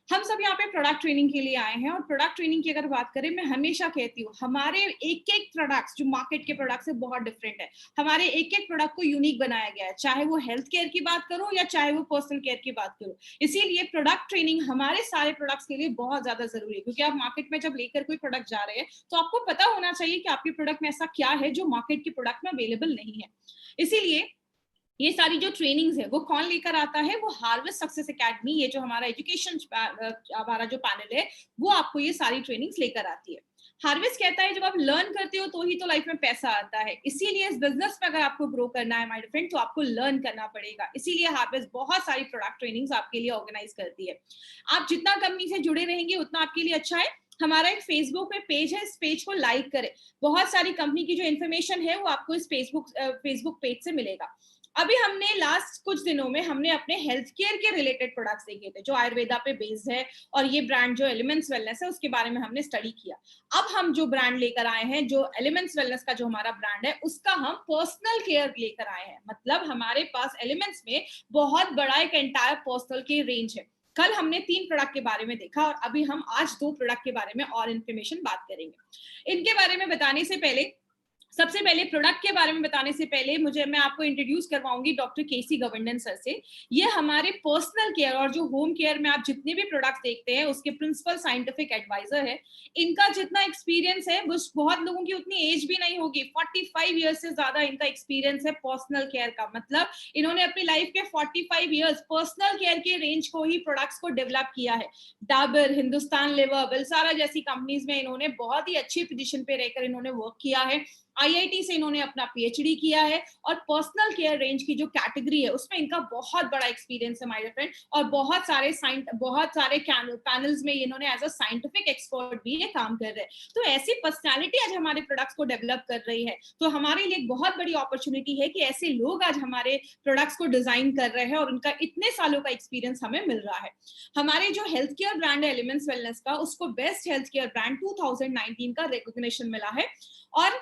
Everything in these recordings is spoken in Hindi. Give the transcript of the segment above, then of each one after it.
हम सब यहाँ पे प्रोडक्ट ट्रेनिंग के लिए आए हैं और प्रोडक्ट ट्रेनिंग की अगर बात करें, मैं हमेशा कहती हूँ हमारे एक-एक प्रोडक्ट्स जो मार्केट के प्रोडक्ट से बहुत डिफरेंट है। हमारे एक-एक प्रोडक्ट को यूनिक बनाया गया है, चाहे वो हेल्थ केयर की बात करूँ या चाहे वो पर्सनल केयर की बात करूँ। इसीलिए प्रोडक्ट ट्रेनिंग हमारे सारे प्रोडक्ट्स के लिए बहुत ज़्यादा ज़रूरी है, क्योंकि आप मार्केट में जब लेकर कोई प्रोडक्ट जा रहे हैं, तो आपको पता होना चाहिए कि आपके प्रोडक्ट में ऐसा क्या है जो मार्केट के प्रोडक्ट में अवेलेबल नहीं है। इसीलिए ये सारी जो ट्रेनिंग्स है वो कौन लेकर आता है, वो हार्वेस्ट सक्सेस एकेडमी, ये जो हमारा एजुकेशन हमारा जो पैनल है, वो आपको ये सारी ट्रेनिंग्स लेकर आती है। हार्वेस्ट कहता है जब आप लर्न करते हो तो ही तो लाइफ में पैसा आता है। इसीलिए इस बिजनेस में अगर आपको ग्रो करना है माय फ्रेंड, तो आपको लर्न करना पड़ेगा। इसीलिए हार्वेस्ट बहुत सारी प्रोडक्ट ट्रेनिंग्स आपके लिए ऑर्गेनाइज करती है। आप जितना कंपनी से जुड़े रहेंगे उतना आपके लिए अच्छा है। हमारा एक फेसबुक पे पेज है, इस पेज को लाइक करें। बहुत सारी कंपनी की जो इन्फॉर्मेशन है वो आपको इस फेसबुक पेज से मिलेगा। अभी हमने लास्ट कुछ दिनों में हमने अपने हेल्थ केयर के रिलेटेड प्रोडक्ट्स देखे थे, जो आयुर्वेदा पे बेस्ड है, और ये ब्रांड जो एलिमेंट्स वेलनेस है उसके बारे में हमने स्टडी किया। अब हम जो ब्रांड लेकर आए हैं, जो एलिमेंट्स वेलनेस का जो हमारा ब्रांड है, उसका हम पर्सनल केयर लेकर आए हैं। मतलब हमारे पास एलिमेंट्स में बहुत बड़ा एक एंटायर पर्सनल केयर रेंज है। कल हमने 3 प्रोडक्ट के बारे में देखा और अभी हम आज 2 प्रोडक्ट के बारे में और इन्फॉर्मेशन बात करेंगे। इनके बारे में बताने से पहले, सबसे पहले प्रोडक्ट के बारे में बताने से पहले मैं आपको इंट्रोड्यूस करवाऊंगी डॉक्टर केसी गवर्नन सर से। ये हमारे पर्सनल केयर और जो होम केयर में आप जितने भी प्रोडक्ट्स देखते हैं उसके प्रिंसिपल साइंटिफिक एडवाइजर है। इनका जितना एक्सपीरियंस है, बहुत लोगों की उतनी एज भी नहीं होगी, 45 ईयर्स से ज्यादा इनका एक्सपीरियंस है पर्सनल केयर का। मतलब इन्होंने अपनी लाइफ के 45 ईयर्स पर्सनल केयर के रेंज को ही प्रोडक्ट्स को डेवलप किया है। डाबर, हिंदुस्तान लेवर, बिलसारा जैसी कंपनीज में इन्होंने बहुत ही अच्छी पोजीशन पे रहकर इन्होंने वर्क किया है। आईआईटी से इन्होंने अपना पीएचडी किया है और पर्सनल केयर रेंज की जो कैटेगरी है उसमें इनका बहुत बड़ा एक्सपीरियंस है माय फ्रेंड। और बहुत सारे पैनल्स में इन्होंने एज अ साइंटिफिक एक्सपर्ट भी ये काम कर रहे हैं। तो ऐसी पर्सनालिटी आज हमारे प्रोडक्ट्स को डेवलप कर रही है, तो हमारे लिए एक बहुत बड़ी अपॉर्चुनिटी है कि ऐसे लोग आज हमारे प्रोडक्ट्स को डिजाइन कर रहे हैं और उनका इतने सालों का एक्सपीरियंस हमें मिल रहा है। हमारे जो हेल्थ केयर ब्रांड है एलिमेंट्स वेलनेस का, उसको बेस्ट हेल्थ केयर ब्रांड 2019 का रिकॉग्निशन मिला है। और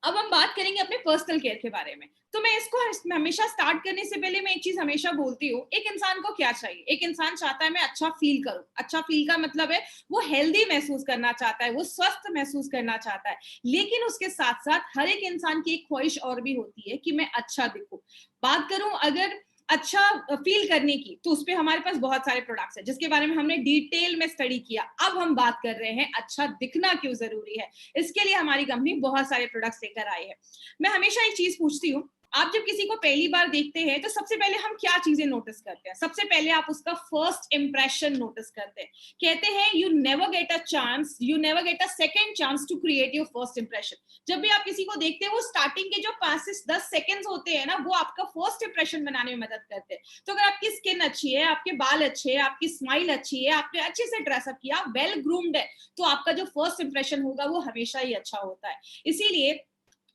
अब हम बात करेंगे अपने पर्सनल केयर के बारे में। तो मैं इसको हमेशा स्टार्ट करने से पहले मैं एक चीज हमेशा बोलती हूँ, एक इंसान को क्या चाहिए? एक इंसान चाहता है मैं अच्छा फील करूं। अच्छा फील का मतलब है वो हेल्दी महसूस करना चाहता है, वो स्वस्थ महसूस करना चाहता है। लेकिन उसके साथ साथ हर एक इंसान की एक ख्वाहिश और भी होती है कि मैं अच्छा दिखूं। बात करूं अगर अच्छा फील करने की, तो उसपे हमारे पास बहुत सारे प्रोडक्ट्स हैं जिसके बारे में हमने डिटेल में स्टडी किया। अब हम बात कर रहे हैं अच्छा दिखना क्यों जरूरी है। इसके लिए हमारी कंपनी बहुत सारे प्रोडक्ट्स लेकर आई है। मैं हमेशा एक चीज पूछती हूँ, आप जब किसी को पहली बार देखते हैं तो सबसे पहले हम क्या चीजें नोटिस करते हैं? सबसे पहले आप उसका फर्स्ट इंप्रेशन नोटिस करते हैं। कहते हैं you never get a second chance to create your first impression. जब भी आप किसी को देखते हैं, वो स्टार्टिंग के जो 5 से 10 सेकंड्स होते हैं ना, वो आपका फर्स्ट इंप्रेशन बनाने में मदद करते हैं। तो अगर आपकी स्किन अच्छी है, आपके बाल अच्छे हैं, आपकी स्माइल अच्छी है, आपने अच्छे से ड्रेसअप किया, वेल ग्रूम्ड है, तो आपका जो फर्स्ट इंप्रेशन होगा वो हमेशा ही अच्छा होता है। इसीलिए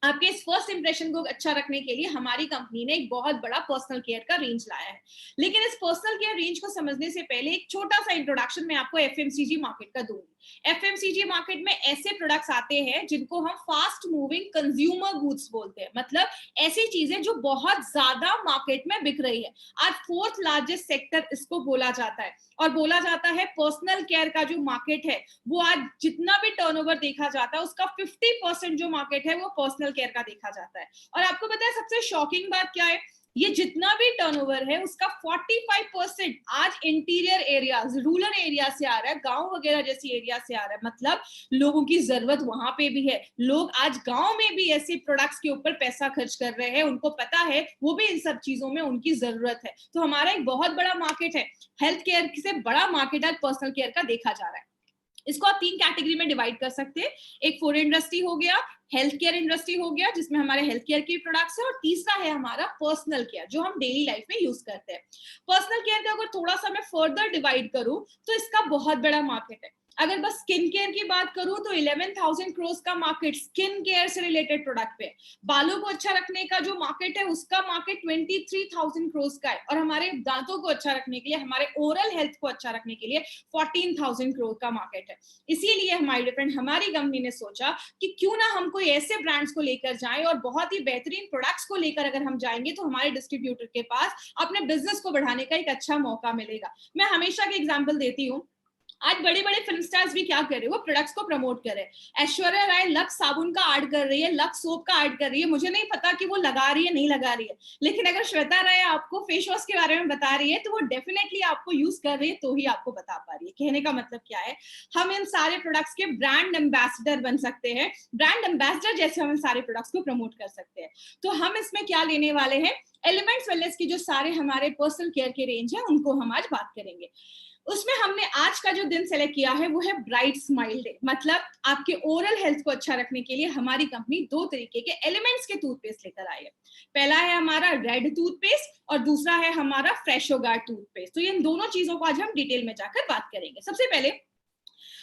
आपके इस फर्स्ट इंप्रेशन को अच्छा रखने के लिए हमारी कंपनी ने एक बहुत बड़ा पर्सनल केयर का रेंज लाया है। लेकिन इस पर्सनल केयर रेंज को समझने से पहले एक छोटा सा इंट्रोडक्शन मैं आपको एफएमसीजी मार्केट का दूंगी। एफएमसीजी मार्केट में ऐसे प्रोडक्ट्स आते हैं जिनको हम फास्ट मूविंग कंज्यूमर गुड्स बोलते हैं। मतलब ऐसी चीजें जो बहुत ज्यादा मार्केट में बिक रही है। आज 4th लार्जेस्ट सेक्टर इसको बोला जाता है। और बोला जाता है पर्सनल केयर का जो मार्केट है, वो आज जितना भी टर्नओवर देखा जाता है उसका 50% जो मार्केट है वो पर्सनल केयर का देखा जाता है। और आपको पता है सबसे शॉकिंग बात क्या है? ये जितना भी टर्नओवर है उसका 45% आज इंटीरियर एरियाज, रूरल एरिया से आ रहा है, गांव वगैरह जैसी एरिया से आ रहा है। मतलब लोगों की जरूरत वहां पे भी है। लोग आज गांव में भी ऐसे प्रोडक्ट्स के ऊपर पैसा खर्च कर रहे हैं, उनको पता है वो भी इन सब चीजों में उनकी जरूरत है। तो हमारा एक बहुत बड़ा मार्केट है, हेल्थ केयर से बड़ा मार्केट आज पर्सनल केयर का देखा जा रहा है। इसको आप 3 कैटेगरी में डिवाइड कर सकते हैं। एक फूड इंडस्ट्री हो गया, हेल्थ केयर इंडस्ट्री हो गया जिसमें हमारे हेल्थ केयर के प्रोडक्ट्स है, और तीसरा है हमारा पर्सनल केयर जो हम डेली लाइफ में यूज करते हैं। पर्सनल केयर का अगर थोड़ा सा मैं फर्दर डिवाइड करूं तो इसका बहुत बड़ा मार्केट है। अगर बस स्किन केयर की बात करूं तो 11,000 करोड़ का मार्केट स्किन केयर से रिलेटेड प्रोडक्ट पे। बालों को अच्छा रखने का जो मार्केट है उसका मार्केट 23,000 करोड़ का है। और हमारे दांतों को अच्छा रखने के लिए, हमारे ओरल हेल्थ को अच्छा रखने के लिए 14,000 करोड़ का मार्केट है। इसीलिए हमारे फ्रेंड, हमारी कंपनी ने सोचा कि क्यों ना हम कोई ऐसे ब्रांड्स को लेकर जाएं और बहुत ही बेहतरीन प्रोडक्ट्स को लेकर अगर हम जाएंगे तो हमारे डिस्ट्रीब्यूटर के पास अपने बिजनेस को बढ़ाने का एक अच्छा मौका मिलेगा। मैं हमेशा के एग्जांपल देती हूँ, आज बड़े बड़े फिल्म स्टार्स भी क्या कर रहे हैं, वो प्रोडक्ट्स को प्रमोट कर रहे हैं। ऐश्वर्या राय लक्स साबुन का ऐड कर रही है, लक्स सोप का ऐड कर रही है, मुझे नहीं पता कि वो लगा रही है नहीं लगा रही है, लेकिन अगर श्वेता राय आपको फेस वॉश के बारे में बता रही है तो वो डेफिनेटली आपको यूज कर रही है तो ही आपको बता पा रही है। कहने का मतलब क्या है, हम इन सारे प्रोडक्ट्स के ब्रांड एम्बेसडर बन सकते हैं, ब्रांड एम्बेसडर जैसे हम इन सारे प्रोडक्ट्स को प्रमोट कर सकते हैं। तो हम इसमें क्या लेने वाले हैं, एलिमेंट्स वेलनेस की जो सारे हमारे पर्सनल केयर के रेंज है उनको हम आज बात करेंगे। उसमें हमने आज का जो दिन सेलेक्ट किया है वो है ब्राइट स्माइल डे। मतलब आपके ओरल हेल्थ को अच्छा रखने के लिए हमारी कंपनी 2 तरीके के एलिमेंट्स के टूथपेस्ट लेकर आई है। पहला है हमारा रेड टूथपेस्ट और दूसरा है हमारा फ्रेशो गार्ड टूथपेस्ट। तो इन दोनों चीजों को आज हम डिटेल में जाकर बात करेंगे। सबसे पहले,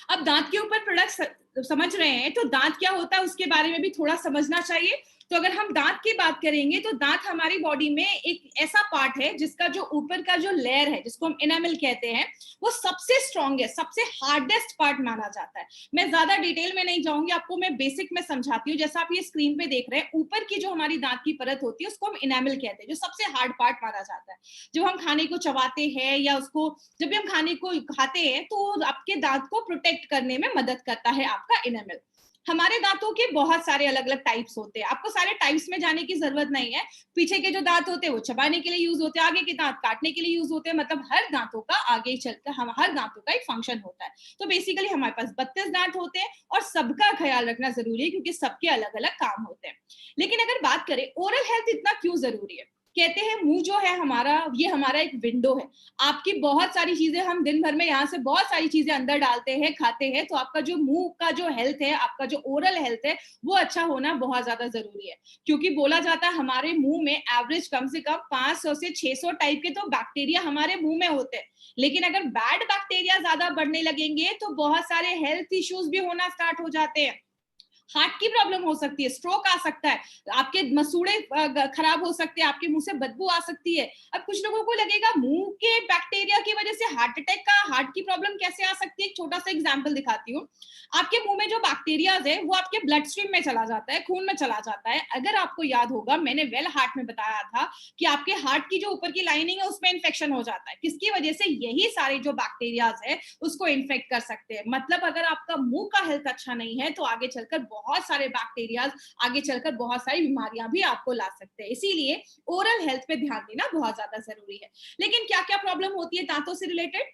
अब दांत के ऊपर प्रोडक्ट समझ रहे हैं तो दांत क्या होता है उसके बारे में भी थोड़ा समझना चाहिए। तो अगर हम दांत की बात करेंगे तो दांत हमारी बॉडी में एक ऐसा पार्ट है जिसका जो ऊपर का जो लेयर है, जिसको हम एनामल कहते हैं, वो सबसे स्ट्रॉन्गेस्ट, सबसे हार्डेस्ट पार्ट माना जाता है। मैं ज्यादा डिटेल में नहीं जाऊंगी, आपको मैं बेसिक में समझाती हूँ। जैसा आप ये स्क्रीन पे देख रहे हैं, ऊपर की जो हमारी दांत की परत होती है उसको हम एनामल कहते हैं, जो सबसे हार्ड पार्ट माना जाता है। जब हम खाने को चबाते हैं या उसको जब भी हम खाने को खाते हैं तो आपके दांत को प्रोटेक्ट करने में मदद करता है आपका एनामल। हमारे दांतों के बहुत सारे अलग अलग टाइप्स होते हैं, आपको सारे टाइप्स में जाने की जरूरत नहीं है। पीछे के जो दांत होते हैं वो चबाने के लिए यूज होते हैं, आगे के दांत काटने के लिए यूज होते हैं। मतलब हर दांतों का आगे चलकर हम हर दांतों का एक फंक्शन होता है। तो बेसिकली हमारे पास 32 दांत होते हैं और सबका ख्याल रखना जरूरी है क्योंकि सबके अलग अलग काम होते हैं। लेकिन अगर बात करें ओरल हेल्थ इतना क्यों जरूरी है, कहते हैं मुंह जो है हमारा, ये हमारा एक विंडो है। आपकी बहुत सारी चीजें, हम दिन भर में यहाँ से बहुत सारी चीजें अंदर डालते हैं, खाते हैं, तो आपका जो मुंह का जो हेल्थ है, आपका जो ओरल हेल्थ है, वो अच्छा होना बहुत ज्यादा जरूरी है। क्योंकि बोला जाता है हमारे मुंह में एवरेज कम से कम 500 से 600 टाइप के तो बैक्टीरिया हमारे मुंह में होते हैं। लेकिन अगर बैड बैक्टीरिया ज्यादा बढ़ने लगेंगे तो बहुत सारे हेल्थ इश्यूज भी होना स्टार्ट हो जाते हैं। हार्ट की प्रॉब्लम हो सकती है, स्ट्रोक आ सकता है, आपके मसूड़े खराब हो सकते हैं, आपके मुंह से बदबू आ सकती है। अब कुछ लोगों को लगेगा मुंह के बैक्टीरिया की वजह से हार्ट अटैक का, हार्ट की प्रॉब्लम कैसे आ सकती है। एक छोटा सा एग्जांपल दिखाती हूँ। आपके मुंह में जो बैक्टीरिया है वो आपके ब्लड स्ट्रीम में चला जाता है, खून में चला जाता है। अगर आपको याद होगा, मैंने वेल हार्ट में बताया था कि आपके हार्ट की जो ऊपर की लाइनिंग है उसमें इन्फेक्शन हो जाता है, किसकी वजह से, यही सारे जो बैक्टीरियाज है उसको इन्फेक्ट कर सकते हैं। मतलब अगर आपका मुंह का हेल्थ अच्छा नहीं है तो आगे चलकर बहुत सारे बैक्टीरियाज, आगे चलकर बहुत सारी बीमारियां भी आपको ला सकते हैं। इसीलिए ओरल हेल्थ पे ध्यान देना बहुत ज्यादा जरूरी है। लेकिन क्या क्या प्रॉब्लम होती है दांतों से रिलेटेड,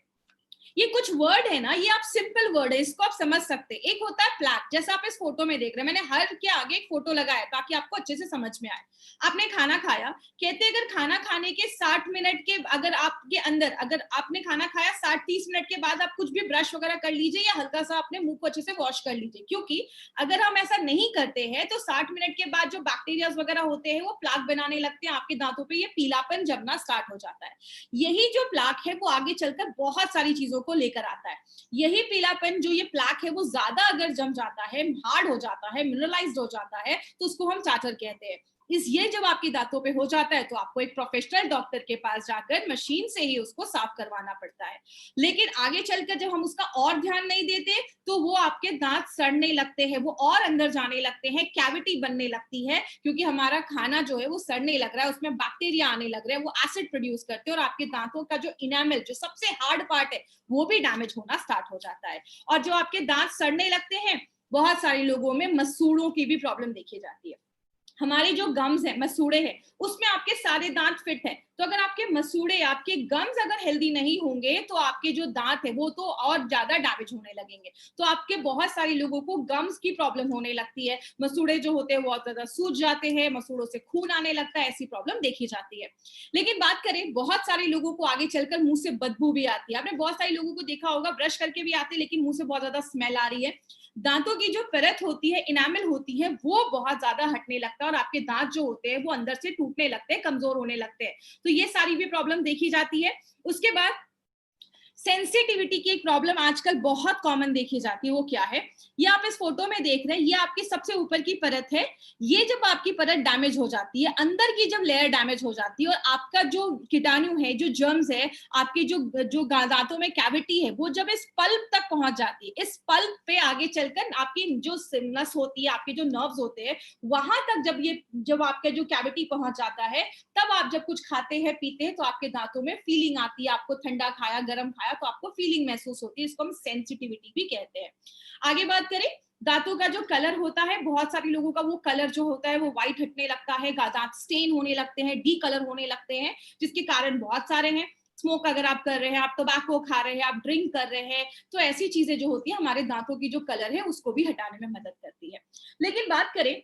ये कुछ वर्ड है ना, ये आप सिंपल वर्ड है, इसको आप समझ सकते हैं। एक होता है प्लैक, जैसा आप इस फोटो में देख रहे हैं, मैंने हर के आगे एक फोटो लगाया ताकि आपको अच्छे से समझ में आए। आपने खाना खाया, कहते हैं अगर खाना खाने के 60 मिनट के, अगर आपके अंदर, अगर आपने खाना खाया 60-30 मिनट के बाद आप कुछ भी ब्रश वगैरह कर लीजिए या हल्का सा अपने मुंह को अच्छे से वॉश कर लीजिए, क्योंकि अगर हम ऐसा नहीं करते हैं तो 60 मिनट के बाद जो बैक्टीरिया वगैरह होते हैं वो प्लाक बनाने लगते हैं, आपके दांतों पे ये पीलापन जमना स्टार्ट हो जाता है। यही जो प्लाक है वो आगे चलकर बहुत सारी चीजों को लेकर आता है। यही पीलापन, जो ये प्लाक है, वो ज्यादा अगर जम जाता है, हार्ड हो जाता है, मिनरलाइज्ड हो जाता है, तो उसको हम चाटर कहते हैं। ये जब आपकी दांतों पे हो जाता है तो आपको एक प्रोफेशनल डॉक्टर के पास जाकर मशीन से ही उसको साफ करवाना पड़ता है। लेकिन आगे चलकर जब हम उसका और ध्यान नहीं देते तो वो आपके दांत सड़ने लगते हैं, वो और अंदर जाने लगते हैं, कैविटी बनने लगती है, क्योंकि हमारा खाना जो है वो सड़ने लग रहा है, उसमें बैक्टीरिया आने लग रहे हैं, वो एसिड प्रोड्यूस करते हैं और आपके दांतों का जो इनामल, जो सबसे हार्ड पार्ट है, वो भी डैमेज होना स्टार्ट हो जाता है। और जो आपके दांत सड़ने लगते हैं, बहुत सारे लोगों में मसूड़ों की भी प्रॉब्लम देखी जाती है। हमारे जो गम्स है, मसूड़े हैं, उसमें आपके सारे दांत फिट है, तो अगर आपके मसूड़े, आपके गम्स अगर हेल्दी नहीं होंगे तो आपके जो दांत है वो तो और ज्यादा डैमेज होने लगेंगे। तो आपके बहुत सारे लोगों को गम्स की प्रॉब्लम होने लगती है, मसूड़े जो होते हैं वो बहुत ज्यादा सूज जाते हैं, मसूड़ों से खून आने लगता है, ऐसी प्रॉब्लम देखी जाती है। लेकिन बात करें, बहुत सारे लोगों को आगे चलकर मुंह से बदबू भी आती है। आपने बहुत सारे लोगों को देखा होगा, ब्रश करके भी आते लेकिन मुंह से बहुत ज्यादा स्मेल आ रही है। दांतों की जो परत होती है, इनामल होती है, वो बहुत ज्यादा हटने लगता है और आपके दांत जो होते हैं वो अंदर से टूटने लगते हैं, कमजोर होने लगते हैं। तो ये सारी भी प्रॉब्लम देखी जाती है। उसके बाद सेंसिटिविटी की एक प्रॉब्लम आजकल बहुत कॉमन देखी जाती है, वो क्या है, ये आप इस फोटो में देख रहे हैं, ये आपकी सबसे ऊपर की परत है। ये जब आपकी परत डैमेज हो जाती है, अंदर की जब लेयर डैमेज हो जाती है और आपका जो कीटाणु है, जो जर्म्स है, आपके जो दांतों में कैविटी है, वो जब इस पल्प तक पहुंच जाती है, इस पल्प पे आगे चलकर आपकी जो नस होती है, आपके जो नर्व्स होते हैं, वहां तक जब आपका जो कैविटी पहुंच जाता है, तब आप जब कुछ खाते हैं, पीते हैं, तो आपके दांतों में फीलिंग आती है, आपको ठंडा खाया, गर्म खाया, लगाया तो आपको फीलिंग महसूस होती है, इसको हम सेंसिटिविटी भी कहते हैं। आगे बात करें, दांतों का जो कलर होता है, बहुत सारे लोगों का वो कलर जो होता है वो व्हाइट हटने लगता है, दांत स्टेन होने लगते हैं, डी कलर होने लगते हैं, जिसके कारण बहुत सारे हैं। स्मोक अगर आप कर रहे हैं, आप टोबैको खा रहे हैं, आप ड्रिंक कर रहे हैं, तो ऐसी चीजें जो होती है हमारे दांतों की जो कलर है उसको भी हटाने में मदद करती है। लेकिन बात करें,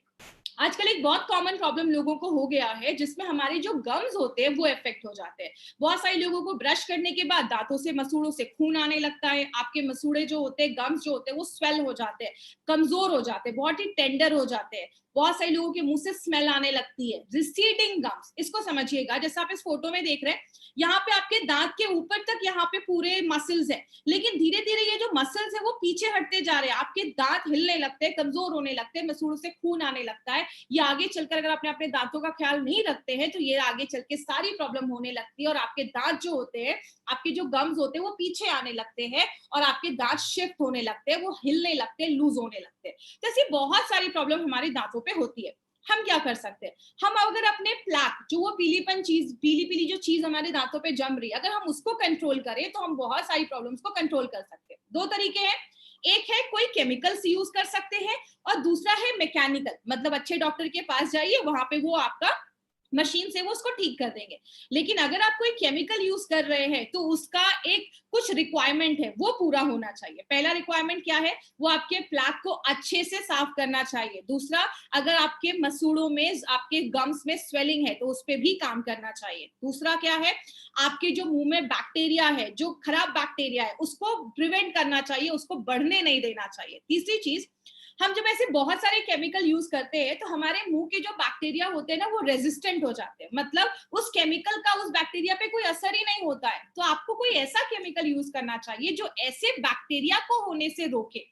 आजकल एक बहुत कॉमन प्रॉब्लम लोगों को हो गया है जिसमें हमारे जो गम्स होते हैं वो इफेक्ट हो जाते हैं। बहुत सारे लोगों को ब्रश करने के बाद दांतों से, मसूड़ों से खून आने लगता है, आपके मसूड़े जो होते हैं, गम्स जो होते हैं वो स्वेल हो जाते हैं, कमजोर हो जाते हैं, बहुत ही टेंडर हो जाते हैं। बहुत सारे लोगों के मुंह से स्मेल आने लगती है, रिसीडिंग गम्स। इसको समझिएगा, जैसे आप इस फोटो में देख रहे हैं, यहाँ पे आपके दांत के ऊपर तक यहाँ पे पूरे मसल्स है, लेकिन धीरे धीरे ये जो मसल्स है वो पीछे हटते जा रहे हैं, आपके दांत हिलने लगते हैं, कमजोर होने लगते हैं, मसूड़ों से खून आने लगता है। ये आगे चलकर अगर आपने अपने दांतों का ख्याल नहीं रखते हैं तो ये आगे चल के सारी प्रॉब्लम होने लगती है, और आपके दांत जो होते हैं, आपके जो गम्स होते हैं वो पीछे आने लगते हैं, और आपके दांत शिफ्ट होने लगते हैं, वो हिलने लगते हैं, लूज होने लगते हैं। तो ऐसी बहुत सारी प्रॉब्लम हमारे दांतों पे होती है। हम क्या कर सकते हैं? हम अगर अपने प्लैक, जो वो पीलीपन चीज, पीली पीली जो चीज हमारे दांतों पे जम रही है, अगर हम उसको कंट्रोल करें तो हम बहुत सारी प्रॉब्लम्स को कंट्रोल कर सकते हैं। दो तरीके हैं, एक है कोई केमिकल्स यूज कर सकते हैं, और दूसरा है मैकेनिकल, मतलब अच्छे डॉक्टर के पास जाइए, वहां पे वो आपका मशीन से वो उसको ठीक कर देंगे। लेकिन अगर आप कोई केमिकल यूज कर रहे हैं तो उसका एक कुछ रिक्वायरमेंट है, वो पूरा होना चाहिए। पहला रिक्वायरमेंट क्या है? वो आपके प्लैक को अच्छे से साफ करना चाहिए। दूसरा, अगर आपके मसूड़ों में, आपके गम्स में स्वेलिंग है तो उस पर भी काम करना चाहिए। दूसरा क्या है? आपके जो मुंह में बैक्टीरिया है, जो खराब बैक्टीरिया है, उसको प्रिवेंट करना चाहिए, उसको बढ़ने नहीं देना चाहिए। तीसरी चीज, हम जब ऐसे बहुत सारे केमिकल यूज करते हैं तो हमारे मुंह के जो बैक्टीरिया होते हैं ना, वो रेजिस्टेंट हो जाते हैं, मतलब उस केमिकल का उस बैक्टीरिया पे कोई असर ही नहीं होता है। तो आपको कोई ऐसा केमिकल यूज करना चाहिए जो ऐसे बैक्टीरिया को होने से रोके।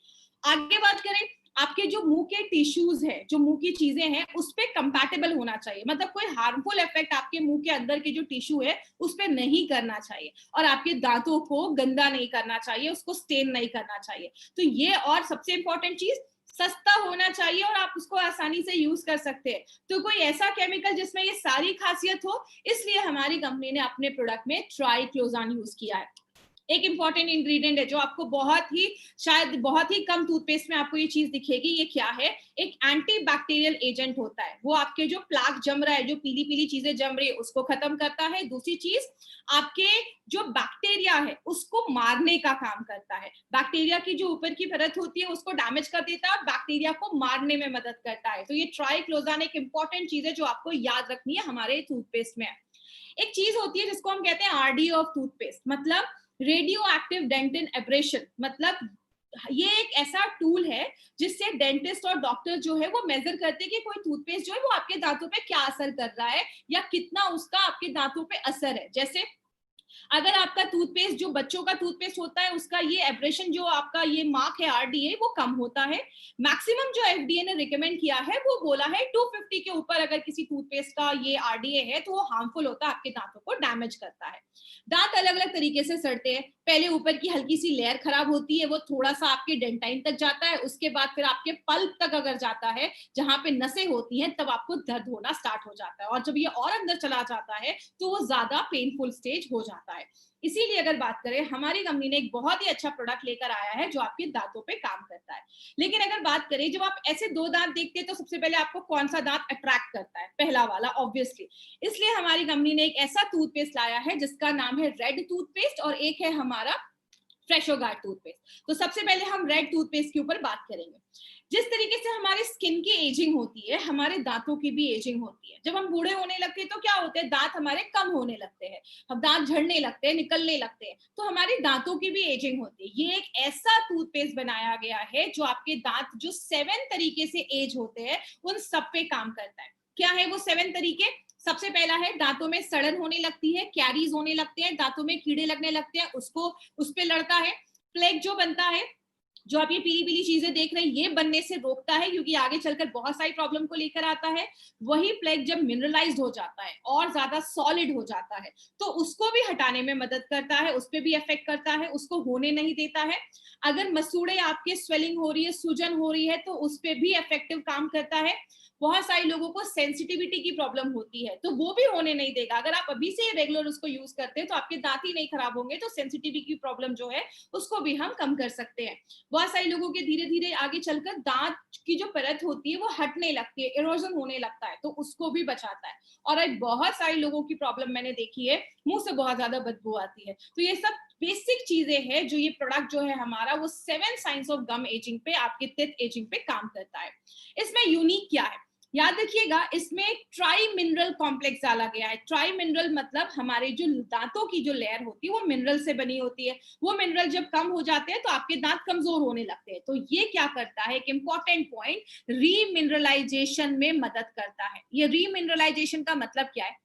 आगे बात करें, आपके जो मुंह के टिश्यूज है, जो मुंह की चीजें हैं, उस पे कंपैटिबल होना चाहिए, मतलब कोई हार्मफुल इफेक्ट आपके मुंह के अंदर के जो टिश्यू है उस पे नहीं करना चाहिए, और आपके दांतों को गंदा नहीं करना चाहिए, उसको स्टेन नहीं करना चाहिए। तो ये, और सबसे इंपॉर्टेंट चीज, सस्ता होना चाहिए और आप उसको आसानी से यूज कर सकते हैं। तो कोई ऐसा केमिकल जिसमें ये सारी खासियत हो, इसलिए हमारी कंपनी ने अपने प्रोडक्ट में ट्राइक्लोज़ान यूज किया है। एक इंपॉर्टेंट इंग्रेडिएंट है जो आपको बहुत ही, शायद बहुत ही कम टूथपेस्ट में आपको ये चीज दिखेगी। ये क्या है? एक एंटी बैक्टीरियल एजेंट होता है। वो आपके जो प्लाक जम रहा है, जो पीली पीली चीजें जम रही है, उसको खत्म करता है। दूसरी चीज, आपके जो बैक्टीरिया है उसको मारने का काम करता है। बैक्टीरिया की जो ऊपर की परत होती है उसको डैमेज कर देता है और बैक्टीरिया को मारने में मदद करता है। तो ये ट्राइक्लोज़ान एक इंपॉर्टेंट चीज है जो आपको याद रखनी है हमारे टूथपेस्ट में। एक चीज होती है जिसको हम कहते हैं आरडी ऑफ टूथपेस्ट, मतलब रेडियो एक्टिव डेंटिन एब्रेशन। मतलब ये एक ऐसा टूल है जिससे डेंटिस्ट और डॉक्टर जो है वो मेजर करते हैं कि कोई टूथपेस्ट जो है वो आपके दांतों पे क्या असर कर रहा है, या कितना उसका आपके दांतों पे असर है। जैसे अगर आपका टूथपेस्ट, जो बच्चों का टूथपेस्ट होता है, उसका ये एब्रेशन, जो आपका ये मार्क है आरडीए, वो कम होता है। मैक्सिमम जो एफडीए ने रिकमेंड किया है वो बोला है 250 के ऊपर अगर किसी टूथपेस्ट का ये आरडीए है तो वो हार्मफुल होता है, आपके दांतों को डैमेज करता है। दांत अलग अलग तरीके से सड़ते हैं। पहले ऊपर की हल्की सी लेयर खराब होती है, वो थोड़ा सा आपके डेंटाइन तक जाता है, उसके बाद फिर आपके पल्प तक अगर जाता है, जहां पे नसें होती हैं, तब आपको दर्द होना स्टार्ट हो जाता है, और जब ये और अंदर चला जाता है तो वो ज्यादा पेनफुल स्टेज हो जाता है। इसीलिए अगर बात करें, हमारी कंपनी ने एक बहुत ही अच्छा प्रोडक्ट लेकर आया है जो आपके दांतों पे काम करता है। लेकिन अगर बात करें, जब आप ऐसे दो दांत देखते हैं तो सबसे पहले आपको कौन सा दांत अट्रैक्ट करता है? पहला वाला, ऑब्वियसली। इसलिए हमारी कंपनी ने एक ऐसा टूथपेस्ट लाया है जिसका नाम है रेड टूथपेस्ट, और एक है हमारा फ्रेशो गार्ड टूथपेस्ट। तो सबसे पहले हम रेड टूथपेस्ट के ऊपर बात करेंगे। जिस तरीके से हमारे स्किन की एजिंग होती है, हमारे दांतों की भी एजिंग होती है। जब हम बूढ़े होने लगते हैं तो क्या होते हैं? दांत हमारे कम होने लगते हैं, हम दांत झड़ने लगते हैं, निकलने लगते हैं, तो हमारे दांतों की भी एजिंग होती है। ये एक ऐसा टूथपेस्ट बनाया गया है जो आपके दांत जो 7 तरीके से एज होते हैं उन सब पे काम करता है। क्या है वो 7 तरीके? सबसे पहला है, दांतों में सड़न होने लगती है, कैरीज होने लगते हैं, दांतों में कीड़े लगने लगते हैं, उसको उस पे लड़ता है। प्लेग जो बनता है, जो आप ये पीली पीली चीजें देख रहे हैं ये बनने से रोकता है, क्योंकि आगे चलकर बहुत सारी प्रॉब्लम को लेकर आता है। वही प्लेग जब मिनरलाइज्ड हो जाता है और ज्यादा सॉलिड हो जाता है तो उसको भी हटाने में मदद करता है, उस पर भी इफेक्ट करता है, उसको होने नहीं देता है। अगर मसूड़े आपके स्वेलिंग हो रही है, सूजन हो रही है, तो उस पर भी इफेक्टिव काम करता है। बहुत सारे लोगों को सेंसिटिविटी की प्रॉब्लम होती है तो वो भी होने नहीं देगा। अगर आप अभी से रेगुलर उसको यूज करते हैं तो आपके दांत ही नहीं खराब होंगे, तो सेंसिटिविटी की प्रॉब्लम जो है उसको भी हम कम कर सकते हैं। बहुत सारे लोगों के धीरे धीरे आगे चलकर दांत की जो परत होती है वो हटने लगती है, इरोजन होने लगता है, तो उसको भी बचाता है। और आज बहुत सारे लोगों की प्रॉब्लम मैंने देखी है, मुंह से बहुत ज्यादा बदबू आती है। तो ये सब बेसिक चीजें हैं जो ये प्रोडक्ट जो है हमारा वो 7 साइंस ऑफ गम एजिंग पे, आपके टीथ एजिंग पे काम करता है। इसमें यूनिक क्या है, याद रखिएगा, इसमें ट्राई मिनरल कॉम्प्लेक्स डाला गया है। ट्राई मिनरल मतलब हमारे जो दांतों की जो लेयर होती है वो मिनरल से बनी होती है। वो मिनरल जब कम हो जाते हैं तो आपके दांत कमजोर होने लगते हैं। तो ये क्या करता है, एक इंपॉर्टेंट पॉइंट, रीमिनरलाइजेशन में मदद करता है। ये रीमिनरलाइजेशन का मतलब क्या है,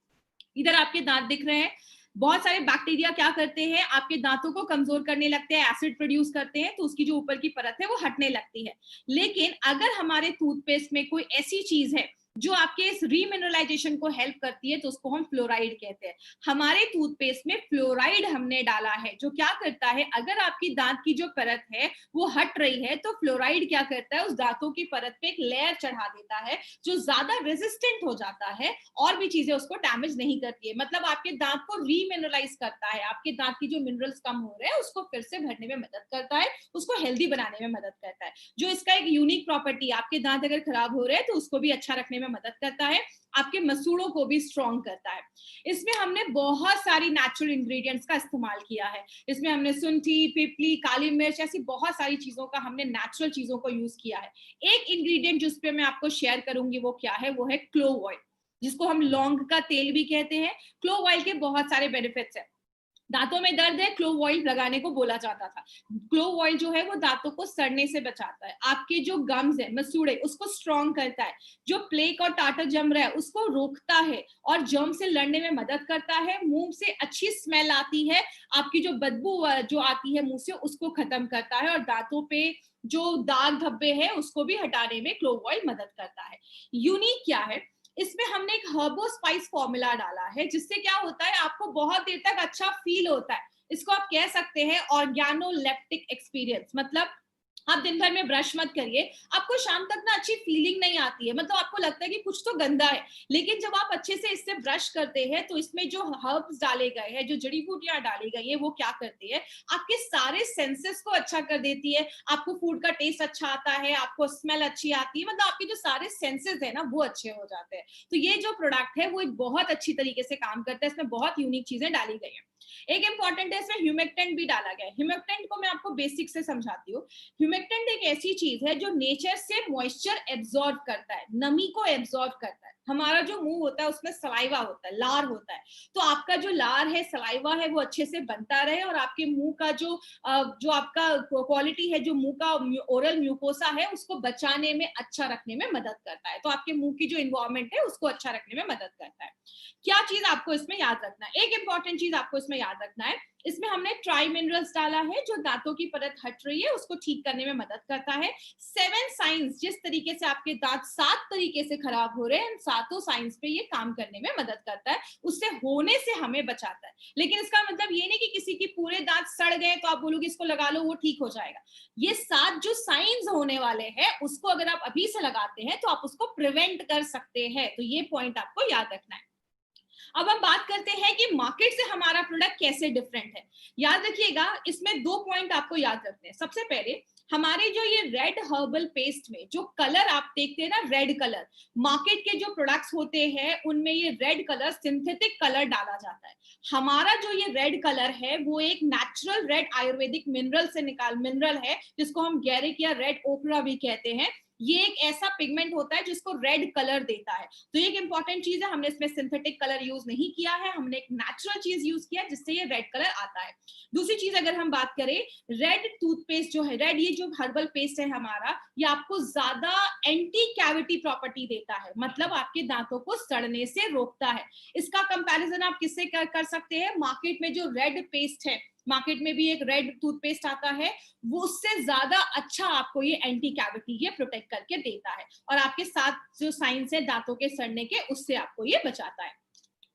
इधर आपके दांत दिख रहे हैं, बहुत सारे बैक्टीरिया क्या करते हैं, आपके दांतों को कमजोर करने लगते हैं, एसिड प्रोड्यूस करते हैं, तो उसकी जो ऊपर की परत है वो हटने लगती है। लेकिन अगर हमारे टूथपेस्ट में कोई ऐसी चीज है जो आपके इस रीमिनरलाइजेशन को हेल्प करती है तो उसको हम फ्लोराइड कहते हैं। हमारे टूथपेस्ट में फ्लोराइड हमने डाला है, जो क्या करता है, अगर आपकी दांत की जो परत है वो हट रही है तो फ्लोराइड क्या करता है, उस दांतों की परत पे एक लेयर चढ़ा देता है जो ज्यादा रेजिस्टेंट हो जाता है और भी चीजें उसको डैमेज नहीं करती है। मतलब आपके दांत को रीमिनरलाइज करता है, आपके दांत की जो मिनरल्स कम हो रहे हैं उसको फिर से भरने में मदद करता है, उसको हेल्दी बनाने में मदद करता है। जो इसका एक यूनिक प्रॉपर्टी, आपके दांत अगर खराब हो रहे हैं तो उसको भी अच्छा रखने में मदद करता है, आपके मसूड़ों को भी स्ट्रॉन्ग करता है। इसमें हमने बहुत सारी नेचुरल इंग्रेडिएंट्स का इस्तेमाल किया है। इसमें हमने सुंठी, पिपली, काली मिर्च, ऐसी बहुत सारी चीजों का, हमने नेचुरल चीजों को यूज किया है। एक इंग्रेडिएंट जिस पे मैं आपको शेयर करूंगी वो क्या है, वो है क्लोव ऑयल, जिसको हम लौंग का तेल भी कहते हैं। क्लोव ऑयल के बहुत सारे बेनिफिट्स हैं। दांतों में दर्द है, क्लोव ऑयल लगाने को बोला जाता था। क्लोव ऑयल जो है वो दांतों को सड़ने से बचाता है, आपके जो गम्स है, मसूड़े, उसको स्ट्रॉन्ग करता है, जो प्लेक और टाटर जम रहा है उसको रोकता है और जर्म से लड़ने में मदद करता है, मुंह से अच्छी स्मेल आती है, आपकी जो बदबू जो आती है मुंह से उसको खत्म करता है, और दांतों पे जो दाग धब्बे हैं उसको भी हटाने में क्लोव ऑयल मदद करता है। यूनिक क्या है, इसमें हमने एक हर्बो स्पाइस फॉर्मूला डाला है, जिससे क्या होता है, आपको बहुत देर तक अच्छा फील होता है। इसको आप कह सकते हैं ऑर्गेनोलेप्टिक एक्सपीरियंस। मतलब आप दिन भर में ब्रश मत करिए, आपको शाम तक ना अच्छी फीलिंग नहीं आती है, मतलब आपको लगता है कि कुछ तो गंदा है। लेकिन जब आप अच्छे से इससे ब्रश करते हैं तो इसमें जो हर्ब्स डाले गए हैं, जो जड़ी बूटियां डाली गई है, वो क्या करती है, आपके सारे सेंसेस को अच्छा कर देती है। आपको फूड का टेस्ट अच्छा आता है, आपको स्मेल अच्छी आती है, मतलब आपके जो सारे सेंसेस है ना वो अच्छे हो जाते हैं। तो ये जो प्रोडक्ट है वो एक बहुत अच्छी तरीके से काम करता है। इसमें बहुत यूनिक चीजें डाली गई है। एक इंपॉर्टेंट है, इसमें ह्यूमेक्टेंट भी डाला गया है। ह्यूमेक्टेंट को मैं आपको बेसिक से समझाती हूँ। ह्यूमेक्टेंट एक ऐसी चीज है जो नेचर से मॉइस्चर एब्जॉर्ब करता है, नमी को एब्जॉर्ब करता है। हमारा जो मुंह होता है उसमें सलाइवा होता है, लार होता है, तो आपका जो लार है, सलाइवा है, वो अच्छे से बनता रहे और आपके मुंह का जो आपका क्वालिटी है, जो मुंह का ओरल म्यूकोसा है, उसको बचाने में, अच्छा रखने में मदद करता है। तो आपके मुंह की जो इन्वायरमेंट है उसको अच्छा रखने में मदद करता है। क्या चीज आपको इसमें याद रखना है, एक इंपॉर्टेंट चीज आपको इसमें याद रखना है, इसमें हमने ट्राई मिनरल्स डाला है जो दांतों की परत हट रही है उसको ठीक करने में मदद करता है। 7 साइंस, जिस तरीके से आपके दांत 7 तरीके से खराब हो रहे हैं, इन सातों साइंस पे ये काम करने में मदद करता है, उससे होने से हमें बचाता है। लेकिन इसका मतलब ये नहीं कि किसी की पूरे दांत सड़ गए तो आप बोलोगे इसको लगा लो वो ठीक हो जाएगा। ये 7 जो साइंस होने वाले हैं उसको अगर आप अभी से लगाते हैं तो आप उसको प्रिवेंट कर सकते हैं। तो ये पॉइंट आपको याद रखना है। अब हम बात करते हैं कि मार्केट से हमारा प्रोडक्ट कैसे डिफरेंट है। याद रखिएगा, इसमें 2 पॉइंट आपको याद रखने हैं। सबसे पहले, हमारे जो ये रेड हर्बल पेस्ट में जो कलर आप देखते हैं ना, रेड कलर, मार्केट के जो प्रोडक्ट्स होते हैं उनमें ये रेड कलर सिंथेटिक कलर डाला जाता है। हमारा जो ये रेड कलर है वो एक नेचुरल रेड आयुर्वेदिक मिनरल है, जिसको हम गैरिक या रेड ओकरा भी कहते हैं। ये एक ऐसा पिगमेंट होता है जिसको रेड कलर देता है। तो एक इंपॉर्टेंट चीज है, हमने इसमें सिंथेटिक कलर यूज नहीं किया है, हमने एक नेचुरल चीज यूज किया जिससे ये रेड कलर आता है। दूसरी चीज अगर हम बात करें, रेड टूथपेस्ट जो है, रेड ये जो हर्बल पेस्ट है हमारा, ये आपको ज्यादा एंटी कैविटी प्रॉपर्टी देता है, मतलब आपके दांतों को सड़ने से रोकता है। इसका कंपैरिजन आप किससे कर सकते हैं, मार्केट में जो रेड पेस्ट है मार्केट में भी एक रेड टूथपेस्ट आता है, वो उससे ज्यादा अच्छा आपको ये एंटी कैविटी ये प्रोटेक्ट करके देता है, और आपके साथ जो साइंस है दांतों के सड़ने के, उससे आपको ये बचाता है।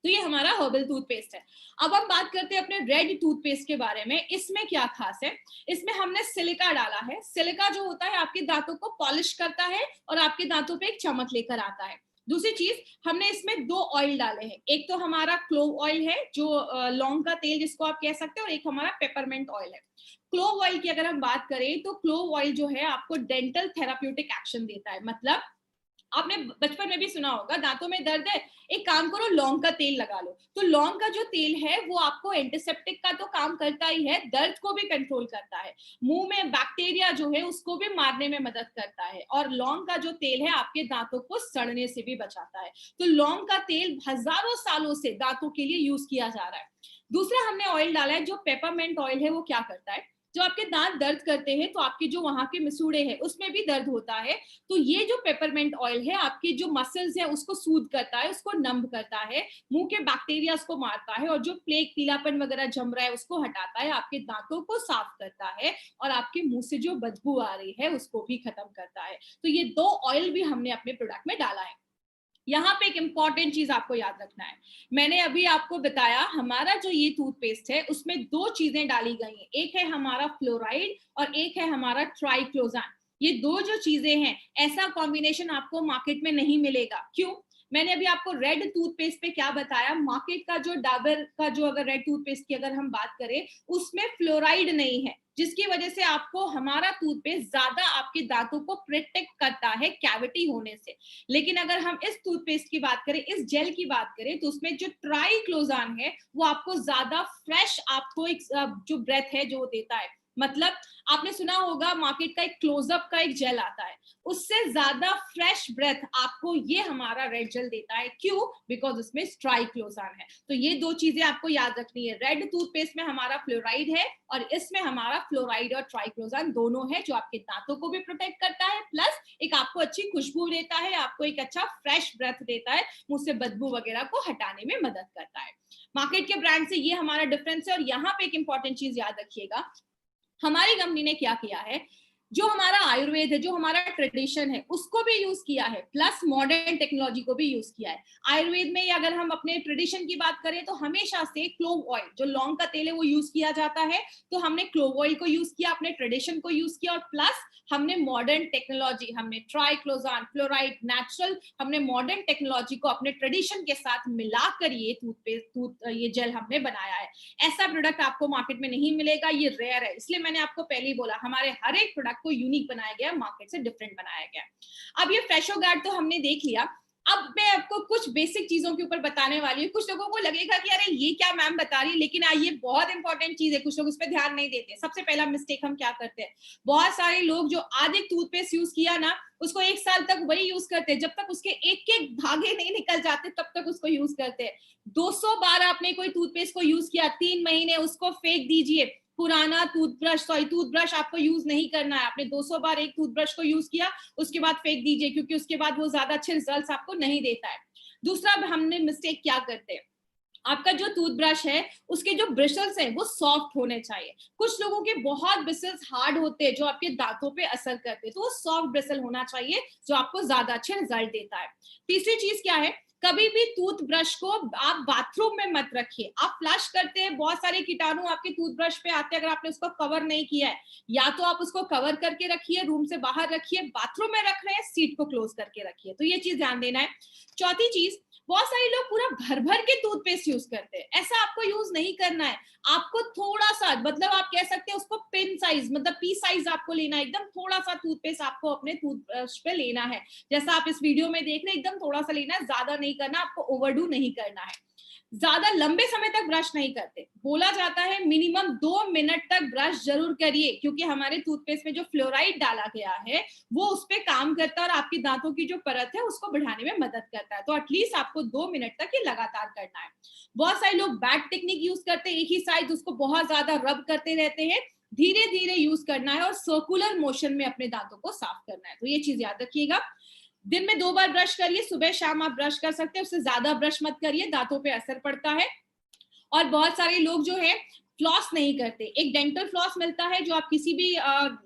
तो ये हमारा हर्बल टूथपेस्ट है। अब हम बात करते हैं अपने रेड टूथपेस्ट के बारे में। इसमें क्या खास है, इसमें हमने सिलिका डाला है। सिलिका जो होता है आपके दांतों को पॉलिश करता है और आपके दांतों पे एक चमक लेकर आता है। दूसरी चीज, हमने इसमें 2 ऑयल डाले हैं। एक तो हमारा क्लोव ऑयल है, जो लौंग का तेल जिसको आप कह सकते हो, और एक हमारा पेपरमेंट ऑयल है। क्लोव ऑयल की अगर हम बात करें तो क्लोव ऑयल जो है आपको डेंटल थेराप्यूटिक एक्शन देता है। मतलब आपने बचपन में भी सुना होगा, दांतों में दर्द है, एक काम करो लौंग का तेल लगा लो। तो लौंग का जो तेल है वो आपको एंटीसेप्टिक का तो काम करता ही है, दर्द को भी कंट्रोल करता है, मुंह में बैक्टीरिया जो है उसको भी मारने में मदद करता है, और लौंग का जो तेल है आपके दांतों को सड़ने से भी बचाता है। तो लौंग का तेल हजारों सालों से दांतों के लिए यूज किया जा रहा है। दूसरा हमने ऑयल डाला है जो पेपरमेंट ऑयल है। वो क्या करता है, जो आपके दांत दर्द करते हैं तो आपके जो वहां के मिसूड़े हैं उसमें भी दर्द होता है, तो ये जो पेपरमेंट ऑयल है आपके जो मसल्स है उसको सूद करता है, उसको नंब करता है, मुंह के बैक्टीरिया को मारता है, और जो प्लेग पीलापन वगैरह जम रहा है उसको हटाता है, आपके दांतों को साफ करता है, और आपके मुंह से जो बदबू आ रही है उसको भी खत्म करता है। तो ये 2 ऑयल भी हमने अपने प्रोडक्ट में डाला है। यहाँ पे एक इंपॉर्टेंट चीज आपको याद रखना है, मैंने अभी आपको बताया हमारा जो ये टूथपेस्ट है उसमें 2 चीजें डाली गई हैं, एक है हमारा फ्लोराइड और एक है हमारा ट्राइक्लोजान। ये 2 जो चीजें हैं, ऐसा कॉम्बिनेशन आपको मार्केट में नहीं मिलेगा। क्यों? मैंने अभी आपको रेड टूथपेस्ट पे क्या बताया, मार्केट का जो डाबर का जो अगर रेड टूथपेस्ट की अगर हम बात करें उसमें फ्लोराइड नहीं है, जिसकी वजह से आपको हमारा टूथपेस्ट ज्यादा आपके दांतों को प्रोटेक्ट करता है कैविटी होने से। लेकिन अगर हम इस टूथपेस्ट की बात करें, इस जेल की बात करें, तो उसमें जो ट्राइक्लोजान है वो आपको ज्यादा फ्रेश, आपको एक जो ब्रेथ है जो देता है। मतलब आपने सुना होगा मार्केट का एक क्लोजअप का एक जेल आता है, उससे ज्यादा फ्रेश ब्रेथ आपको ये हमारा रेड जेल देता है। क्यों? बिकॉज उसमें ट्राइक्लोजान है। तो ये 2 चीजें आपको याद रखनी है, रेड टूथपेस्ट में हमारा फ्लोराइड है और इसमें हमारा फ्लोराइड और ट्राइक्लोजान दोनों है, जो आपके दांतों को भी प्रोटेक्ट करता है, प्लस एक आपको अच्छी खुशबू देता है, आपको एक अच्छा फ्रेश ब्रेथ देता है, मुंह से बदबू वगैरह को हटाने में मदद करता है। मार्केट के ब्रांड से ये हमारा डिफरेंस है। और यहाँ पे एक इंपॉर्टेंट चीज याद रखिएगा, हमारी कंपनी ने क्या किया है, जो हमारा आयुर्वेद है, जो हमारा ट्रेडिशन है, उसको भी यूज किया है, प्लस मॉडर्न टेक्नोलॉजी को भी यूज किया है। आयुर्वेद में अगर हम अपने ट्रेडिशन की बात करें तो हमेशा से क्लोव ऑयल, जो लौंग का तेल है, वो यूज किया जाता है। तो हमने क्लोव ऑयल को यूज किया, अपने ट्रेडिशन को यूज किया, और प्लस हमने मॉडर्न टेक्नोलॉजी, हमने ट्राइक्लोजान, फ्लोराइड, नेचुरल, हमने मॉडर्न टेक्नोलॉजी को अपने ट्रेडिशन के साथ मिलाकर ये टूथपेस्ट ये जेल हमने बनाया है। ऐसा प्रोडक्ट आपको मार्केट में नहीं मिलेगा, ये रेयर है। इसलिए मैंने आपको पहले ही बोला, हमारे हर एक प्रोडक्ट को यूनिक बनाया गया, मार्केट से डिफरेंट बनाया गया। अब ये फ्रेशो गार्ड तो हमने देख लिया, अब मैं आपको कुछ बेसिक चीजों के ऊपर बताने वाली हूँ। कुछ लोगों को लगेगा कि अरे ये क्या मैम बता रही है, लेकिन ये बहुत इंपॉर्टेंट चीज है, कुछ लोग उस पर ध्यान नहीं देते। सबसे पहला मिस्टेक हम क्या करते हैं, बहुत सारे लोग जो आज एक टूथपेस्ट यूज किया ना, उसको 1 साल तक वही यूज करते हैं, जब तक उसके एक एक धागे नहीं निकल जाते तब तक उसको यूज करते हैं। 200 बार आपने कोई टूथपेस्ट को यूज किया, 3 महीने उसको फेंक दीजिए। पुराना टूथब्रश आपको यूज नहीं करना है। आपने 200 बार एक टूथब्रश को यूज किया, उसके बाद फेंक दीजिए, क्योंकि उसके बाद वो ज्यादा अच्छे रिजल्ट्स आपको नहीं देता है। दूसरा हमने मिस्टेक क्या करते हैं, आपका जो टूथब्रश है उसके जो ब्रिसल्स हैं वो सॉफ्ट होने चाहिए। कुछ लोगों के बहुत ब्रिसल्स हार्ड होते हैं जो आपके दांतों पे असर करते हैं, तो वो सॉफ्ट ब्रिसल होना चाहिए जो आपको ज्यादा अच्छे रिजल्ट देता है। तीसरी चीज क्या है, कभी भी टूथब्रश को आप बाथरूम में मत रखिए। आप फ्लश करते हैं, बहुत सारे कीटाणु आपके टूथब्रश पे आते हैं, अगर आपने उसको कवर नहीं किया है, या तो आप उसको कवर करके रखिए, रूम से बाहर रखिए। बाथरूम में रख रहे हैं, सीट को क्लोज करके रखिए। तो ये चीज ध्यान देना है। चौथी चीज, बहुत सारे लोग पूरा भर भर के टूथपेस्ट यूज करते हैं, ऐसा आपको यूज नहीं करना है। आपको थोड़ा सा, मतलब आप कह सकते हैं उसको पिन साइज, मतलब पी साइज आपको लेना है, एकदम थोड़ा सा टूथपेस्ट आपको अपने टूथब्रश पे लेना है, जैसा आप इस वीडियो में देख रहे हैं, एकदम थोड़ा सा लेना है, ज्यादा नहीं करना, आपको ओवरडू नहीं करना है। ज्यादा लंबे समय तक ब्रश नहीं करते, बोला जाता है मिनिमम 2 मिनट तक ब्रश जरूर करिए, क्योंकि हमारे टूथपेस्ट में जो फ्लोराइड डाला गया है वो उस पर काम करता है और आपके दांतों की जो परत है उसको बढ़ाने में मदद करता है। तो एटलीस्ट आपको 2 मिनट तक ये लगातार करना है। बहुत सारे लोग बैट टेक्निक यूज करते हैं, एक ही साइड उसको बहुत ज्यादा रब करते रहते हैं। धीरे धीरे यूज करना है और सर्कुलर मोशन में अपने दांतों को साफ करना है। तो ये चीज याद रखिएगा। दिन में 2 बार ब्रश करिए, सुबह शाम आप ब्रश कर सकते हैं, उससे ज्यादा ब्रश मत करिए, दांतों पे असर पड़ता है। और बहुत सारे लोग जो है फ्लॉस नहीं करते। एक डेंटल फ्लॉस मिलता है जो आप किसी भी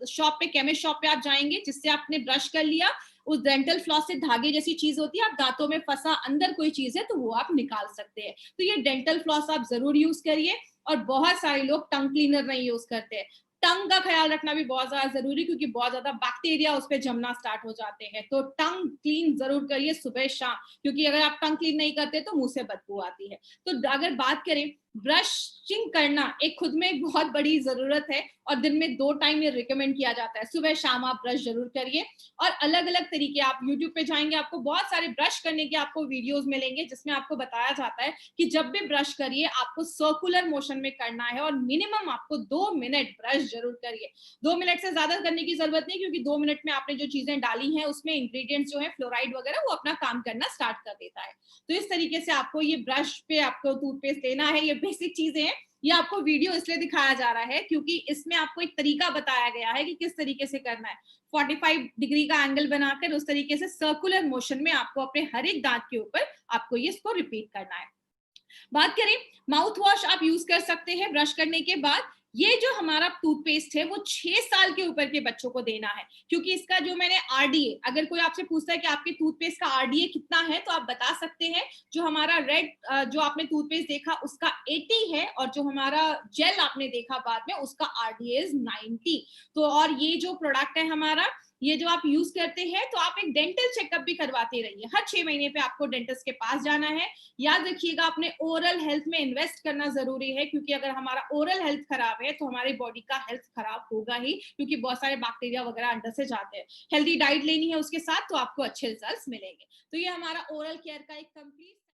शॉप पे, केमिस्ट शॉप पे आप जाएंगे, जिससे आपने ब्रश कर लिया, उस डेंटल फ्लॉस से धागे जैसी चीज होती है, आप दांतों में फंसा अंदर कोई चीज है तो वो आप निकाल सकते हैं। तो ये डेंटल फ्लॉस आप जरूर यूज करिए। और बहुत सारे लोग टंग क्लीनर नहीं यूज करते। टंग का ख्याल रखना भी बहुत ज्यादा जरूरी, क्योंकि बहुत ज्यादा बैक्टीरिया उस पर जमना स्टार्ट हो जाते हैं। तो टंग क्लीन जरूर करिए सुबह शाम, क्योंकि अगर आप टंग क्लीन नहीं करते तो मुंह से बदबू आती है। तो अगर बात करें, ब्रशिंग करना एक खुद में एक बहुत बड़ी जरूरत है, और दिन में 2 टाइम ये रिकमेंड किया जाता है। सुबह शाम आप ब्रश जरूर करिए। और अलग अलग तरीके, आप यूट्यूब पे जाएंगे, आपको बहुत सारे ब्रश करने के आपको वीडियोस मिलेंगे, जिसमें आपको बताया जाता है कि जब भी ब्रश करिए आपको सर्कुलर मोशन में करना है, और मिनिमम आपको 2 मिनट ब्रश जरूर करिए। 2 मिनट से ज्यादा करने की जरूरत नहीं, क्योंकि 2 मिनट में आपने जो चीजें डाली हैं उसमें इंग्रेडिएंट्स जो है फ्लोराइड वगैरह, वो अपना काम करना स्टार्ट कर देता है। तो इस तरीके से आपको ये ब्रश पे आपको टूथपेस्ट लेना है। ये बेसिक चीजें हैं। ये आपको वीडियो इसलिए दिखाया जा रहा है क्योंकि इसमें आपको एक तरीका बताया गया है कि किस तरीके से करना है। 45 डिग्री का एंगल बनाकर उस तरीके से सर्कुलर मोशन में आपको अपने हर एक दांत के ऊपर आपको ये इसको रिपीट करना है। बात करें, माउथ वॉश आप यूज कर सकते हैं ब्रश करने के बाद। ये जो हमारा टूथपेस्ट है वो 6 साल के ऊपर के बच्चों को देना है, क्योंकि इसका जो मैंने आरडीए, अगर कोई आपसे पूछता है कि आपके टूथपेस्ट का आरडीए कितना है, तो आप बता सकते हैं। जो हमारा रेड जो आपने टूथपेस्ट देखा उसका 80 है, और जो हमारा जेल आपने देखा बाद में उसका आरडीए इज 90। तो और ये जो प्रोडक्ट है हमारा, ये जो आप यूज करते हैं, तो आप एक डेंटल चेकअप भी करवाते रहिए। हर 6 महीने पे आपको डेंटिस्ट के पास जाना है। याद रखिएगा, अपने ओरल हेल्थ में इन्वेस्ट करना जरूरी है, क्योंकि अगर हमारा ओरल हेल्थ खराब है तो हमारी बॉडी का हेल्थ खराब होगा ही, क्योंकि बहुत सारे बैक्टीरिया वगैरह अंदर से जाते हैं। हेल्दी डाइट लेनी है उसके साथ, तो आपको अच्छे रिजल्ट्स मिलेंगे। तो ये हमारा ओरल केयर का एक कंप्लीट